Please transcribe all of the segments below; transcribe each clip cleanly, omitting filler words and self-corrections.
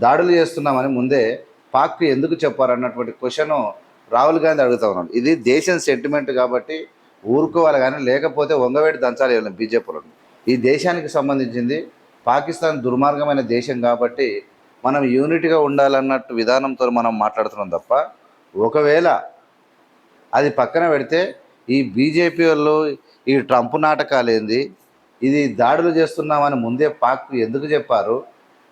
దాడులు చేస్తున్నామని ముందే పాక్కి ఎందుకు చెప్పారన్నటువంటి క్వశ్చన్ రాహుల్ గాంధీ అడుగుతా ఉన్నాడు. ఇది దేశం సెంటిమెంట్ కాబట్టి ఊరుకోవాలి, కానీ లేకపోతే వంగవేటి దంచాలి బీజేపీలను. ఈ దేశానికి సంబంధించింది పాకిస్తాన్ దుర్మార్గమైన దేశం కాబట్టి మనం యూనిట్గా ఉండాలన్నట్టు విధానంతో మనం మాట్లాడుతున్నాం తప్ప, ఒకవేళ అది పక్కన పెడితే ఈ బీజేపీ వాళ్ళు ఈ ట్రంప్ నాటకాలు ఏంది, ఇది దాడులు చేస్తున్నామని ముందే పాక్ ఎందుకు చెప్పారు?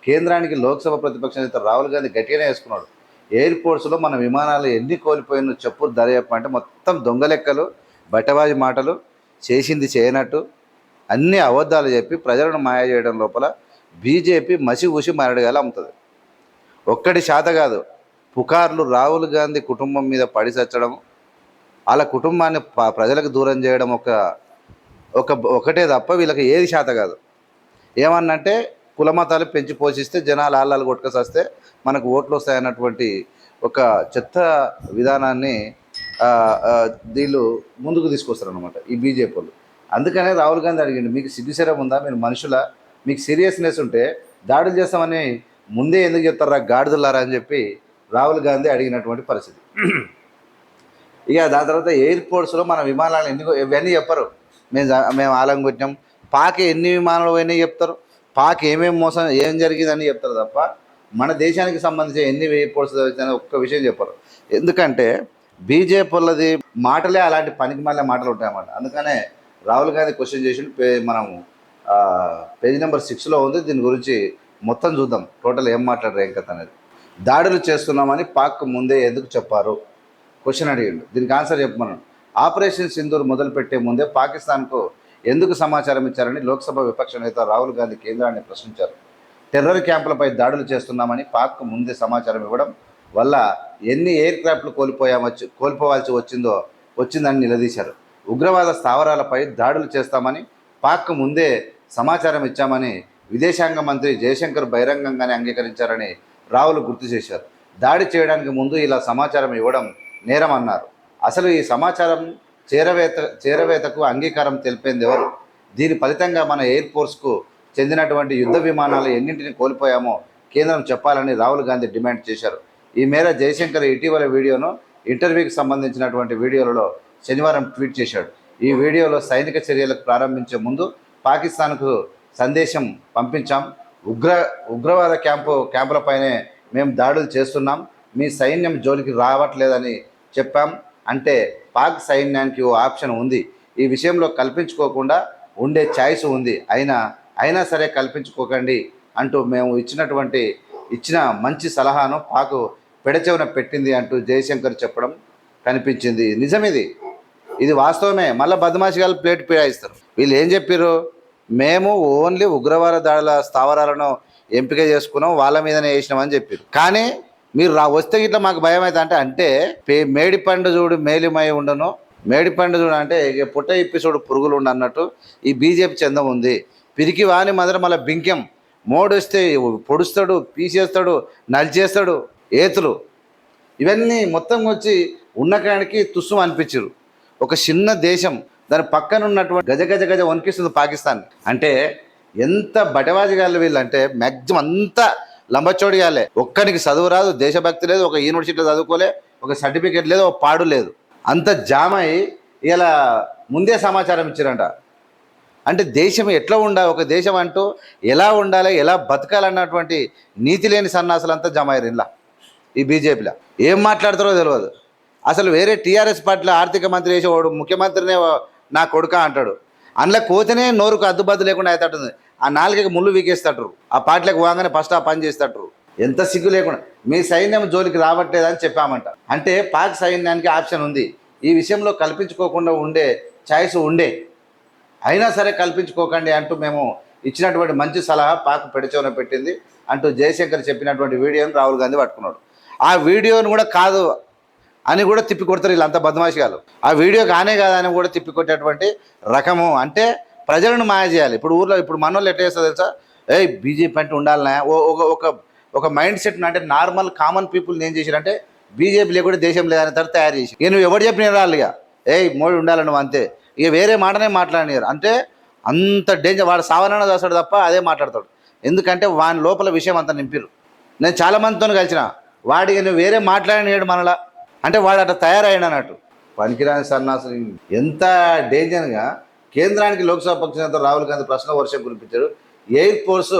కేంద్రానికి లోక్సభ ప్రతిపక్ష నేత రాహుల్ గాంధీ గట్టిగానే వేసుకున్నాడు. ఎయిర్పోర్ట్స్లో మన విమానాలు ఎన్ని కోల్పోయిన చెప్పు దర్యాప్తు అంటే మొత్తం దొంగ లెక్కలు, బట్టబాజీ మాటలు, చేసింది చేయనట్టు అన్ని అబద్ధాలు చెప్పి ప్రజలను మాయ చేయడం లోపల బీజేపీ మసి ఊసి మరడిగాలు అమ్ముతుంది. ఒక్కటి శాత కాదు, పుకార్లు రాహుల్ గాంధీ కుటుంబం మీద పడి చచ్చడం, వాళ్ళ కుటుంబాన్ని ప్రజలకు దూరం చేయడం ఒకటే తప్ప వీళ్ళకి ఏది శాత కాదు. ఏమన్నంటే కులమతాలు పెంచి పోషిస్తే జనాలు ఆళ్ళాలు కొట్టుకొస్తే మనకు ఓట్లు వస్తాయన్నటువంటి ఒక చెత్త విధానాన్ని వీళ్ళు ముందుకు తీసుకొస్తారు అనమాట ఈ బీజేపీ వాళ్ళు. అందుకనే రాహుల్ గాంధీ అడిగిండు, మీకు సిగ్గుశరం ఉందా? మీరు మనుషుల, మీకు సీరియస్నెస్ ఉంటే దాడులు చేస్తామని ముందే ఎందుకు చెప్తారా గాడిదలారా అని చెప్పి రాహుల్ గాంధీ అడిగినటువంటి పరిస్థితి. ఇక దాని తర్వాత ఎయిర్పోర్ట్స్లో మన విమానాలు ఇవన్నీ చెప్పరు. మేము ఆలం కొట్టినాం, పాక్ ఎన్ని విమానాలు పోయినాయి చెప్తారు, పాక్ ఏమేమి మోసం ఏం జరిగిందని చెప్తారు తప్ప మన దేశానికి సంబంధించిన ఎన్ని ఎయిర్పోర్ట్స్ ఒక్క విషయం చెప్పరు. ఎందుకంటే బీజేపీ వాళ్ళది మాటలే అలాంటి పనికి మళ్ళీ మాటలు ఉంటాయన్నమాట. అందుకనే రాహుల్ గాంధీ క్వశ్చన్ చేసి మనము పేజ్ నెంబర్ 6లో ఉంది. దీని గురించి మొత్తం చూద్దాం, టోటల్ ఏం మాట్లాడారు ఏం కథ అనేది. దాడులు చేస్తున్నామని పాక్ ముందే ఎందుకు చెప్పారు క్వశ్చన్ అడిగిండు. దీనికి ఆన్సర్ చెప్పమన్నాడు. ఆపరేషన్ సింధూర్ మొదలుపెట్టే ముందే పాకిస్తాన్కు ఎందుకు సమాచారం ఇచ్చారని లోక్సభ విపక్ష నేత రాహుల్ గాంధీ కేంద్రాన్ని ప్రశ్నించారు. టెర్రర్ క్యాంపులపై దాడులు చేస్తున్నామని పాక్ ముందే సమాచారం ఇవ్వడం వల్ల ఎన్ని ఎయిర్ క్రాఫ్ట్లు కోల్పోవాల్సి వచ్చిందని నిలదీశారు. ఉగ్రవాద స్థావరాలపై దాడులు చేస్తామని పాక్ ముందే సమాచారం ఇచ్చామని విదేశాంగ మంత్రి జయశంకర్ బహిరంగంగానే అంగీకరించారని రాహుల్ గుర్తు చేశారు. దాడి చేయడానికి ముందు ఇలా సమాచారం ఇవ్వడం నేరం అన్నారు. అసలు ఈ సమాచారం చేరవేతకు అంగీకారం తెలిపేది ఎవరు? దీని ఫలితంగా మన ఎయిర్ ఫోర్స్కు చెందినటువంటి యుద్ధ విమానాలు ఎన్నింటిని కోల్పోయామో కేంద్రం చెప్పాలని రాహుల్ గాంధీ డిమాండ్ చేశారు. ఈ మేర జయశంకర్ ఇటీవల వీడియోను ఇంటర్వ్యూకి సంబంధించినటువంటి వీడియోలలో శనివారం ట్వీట్ చేశాడు. ఈ వీడియోలో సైనిక చర్యలకు ప్రారంభించే ముందు పాకిస్తాన్కు సందేశం పంపించాం. ఉగ్రవాద క్యాంపులపైనే మేము దాడులు చేస్తున్నాం, మీ సైన్యం జోలికి రావట్లేదని చెప్పాం. అంటే పాక్ సైన్యానికి ఓ ఆప్షన్ ఉంది, ఈ విషయంలో కల్పించుకోకుండా ఉండే ఛాయిస్ ఉంది, అయినా సరే కల్పించుకోకండి అంటూ మేము ఇచ్చిన మంచి సలహాను పాక్ పెడచెవిన పెట్టింది అంటూ జయశంకర్ చెప్పడం కనిపించింది. నిజమిది, ఇది వాస్తవమే. మళ్ళీ బదమాషిగాలు ప్లేట్ పీడాయిస్తారు. వీళ్ళు ఏం చెప్పారు? మేము ఓన్లీ ఉగ్రవాద దాడుల స్థావరాలను ఎంపిక చేసుకున్నాం, వాళ్ళ మీదనే వేసినామని చెప్పారు. కానీ మీరు వస్తే ఇట్లా మాకు భయం అవుతుంది అంటే మేడిపండు చూడు మేలిమై ఉండను, మేడిపండు చూడు అంటే పుట్ట ఇప్పి చూడు పురుగులు ఉండు అన్నట్టు ఈ బీజేపీ చందం ఉంది. పిరికి వాని మదర మళ్ళీ బింకెం మోడు వస్తే పొడుస్తాడు, పీసేస్తాడు, నలిచేస్తాడు, ఏతులు ఇవన్నీ మొత్తం వచ్చి ఉన్నకానికి తుస్సు అనిపించారు. ఒక చిన్న దేశం, దాని పక్కన ఉన్నటువంటి గజ వణికిస్తుంది పాకిస్తాన్. అంటే ఎంత బటవాజిగాళ్ళు వీళ్ళంటే మ్యాక్సిమం అంతా లంబచోడిగాలే. ఒక్కరికి చదువు రాదు, దేశభక్తి లేదు, ఒక యూనివర్సిటీలో చదువుకోలే, ఒక సర్టిఫికేట్ లేదు, ఒక పాడు లేదు, అంత జామై ఇలా ముందే సమాచారం ఇచ్చారంట. అంటే దేశం ఎట్లా ఉండాలి, ఒక దేశం అంటూ ఎలా ఉండాలి, ఎలా బతకాలన్నటువంటి నీతి లేని సన్నాసులంతా జమ అయ్యారు ఇలా ఈ బీజేపీలో. ఏం మాట్లాడతారో తెలియదు. అసలు వేరే టీఆర్ఎస్ పార్టీలో ఆర్థిక మంత్రి వేసేవాడు ముఖ్యమంత్రినే నా కొడుక అంటాడు. అందులో కోతనే నోరుకు అద్దుబద్దు లేకుండా అవుతాడు. ఆ నాలుగకి ముళ్ళు వీకేస్తాడు. ఆ పార్టీలకు పోగానే ఫస్ట్ ఆ పని చేస్తాడు. ఎంత సిగ్గు లేకుండా మీ సైన్యం జోలికి రావట్లేదని చెప్పామంట. అంటే పాక్ సైన్యానికి ఆప్షన్ ఉంది, ఈ విషయంలో కల్పించుకోకుండా ఉండే ఛాయిస్ ఉండే, అయినా సరే కల్పించుకోకండి అంటూ మేము ఇచ్చినటువంటి మంచి సలహా పాక్ పెడచెవిన పెట్టింది అంటూ జయశంకర్ చెప్పినటువంటి వీడియోను రాహుల్ గాంధీ పట్టుకున్నాడు. ఆ వీడియోను కూడా కాదు అని కూడా తిప్పి కొడతారు వీళ్ళంతా బదమాషిగాలు. ఆ వీడియో కానే కాదని కూడా తిప్పి కొట్టేటువంటి రకము. అంటే ప్రజలను మాయ చేయాలి. ఇప్పుడు మనోళ్ళు ఎట్లా చేస్తారు తెలుసా? బీజేపీ అంటే ఉండాలనే ఒక మైండ్ సెట్. అంటే నార్మల్ కామన్ పీపుల్ని ఏం చేశారంటే బీజేపీ లేకుండా దేశం లేదని తర్వాత తయారు చేసి నువ్వు ఎవరు చెప్పిన రాళ్ళు ఇక మోడీ ఉండాలి నువ్వు అంతే, ఇక వేరే మాటనే మాట్లాడినారు. అంటే అంత డేంజర్. వాడు సావనన్న చేస్తాడు తప్ప అదే మాట్లాడతాడు. ఎందుకంటే వాని లోపల విషయం అంతా నింపిరు. నేను చాలా మందితో కలిసిన వాడికి నువ్వు వేరే మాట్లాడినాడు మనలా, అంటే వాడు అట్లా తయారయ్యాడు అన్నట్టు. పనికిరాని సన్నాసులు ఎంత డేంజర్గా కేంద్రానికి లోక్సభ పక్ష రాహుల్ గాంధీ ప్రశ్న వర్షం కురిపించారు. ఎయిర్ ఫోర్స్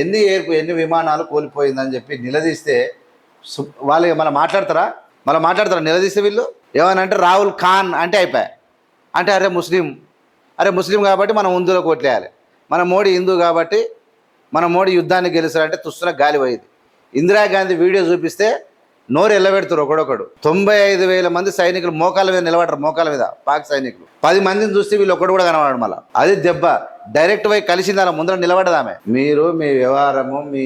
ఎన్ని విమానాలు కోల్పోయిందని చెప్పి నిలదీస్తే వాళ్ళు మళ్ళీ మాట్లాడతారా నిలదీస్తే వీళ్ళు ఏమని అంటే రాహుల్ ఖాన్ అంటే అయిపోయా, అంటే అరే ముస్లిం కాబట్టి మనం హిందువులో కొట్లేయాలి, మన మోడీ హిందూ కాబట్టి మన మోడీ యుద్ధాన్ని గెలుస్తారంటే తుస్తున గాలి పోయింది. ఇందిరాగాంధీ వీడియో చూపిస్తే నోరు ఎల్లబెడుతారు ఒకడొకడు. 95,000 మంది సైనికులు మోకాల మీద నిలబడరు, మోకాల మీద పాక్ సైనికులు 10 మందిని చూస్తే వీళ్ళు ఒకడు కూడా కనబడడు. మళ్ళీ అది దెబ్బ డైరెక్ట్ పోయి కలిసింది, అలా ముందర నిలబడదామే. మీరు మీ వ్యవహారము మీ